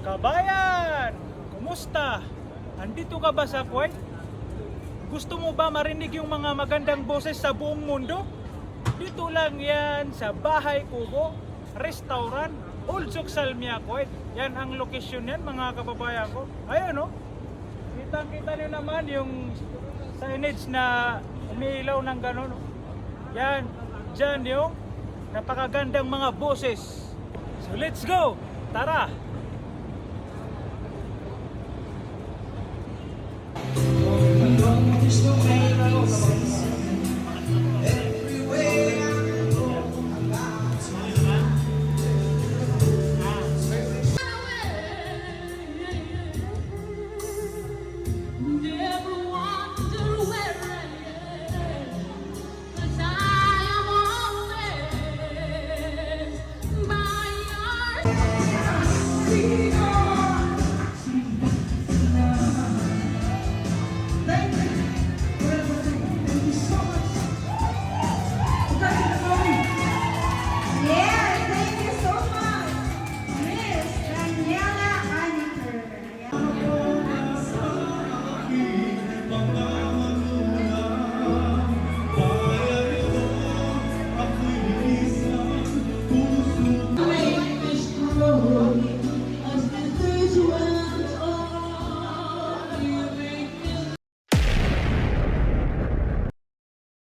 Kabayan! Kumusta? Andito ka ba sa Kuwait? Gusto mo ba marinig yung mga magandang boses sa buong mundo? Dito lang yan sa Bahay Kubo, Restaurant, Old Salmiak, Kuwait. Yan ang location yan mga kababayan ko. Ayun o. Kitang-kita nyo naman yung signage na umiilaw ng gano'n. Yan. Diyan yung napakagandang mga boses. So let's go! Tara! Free.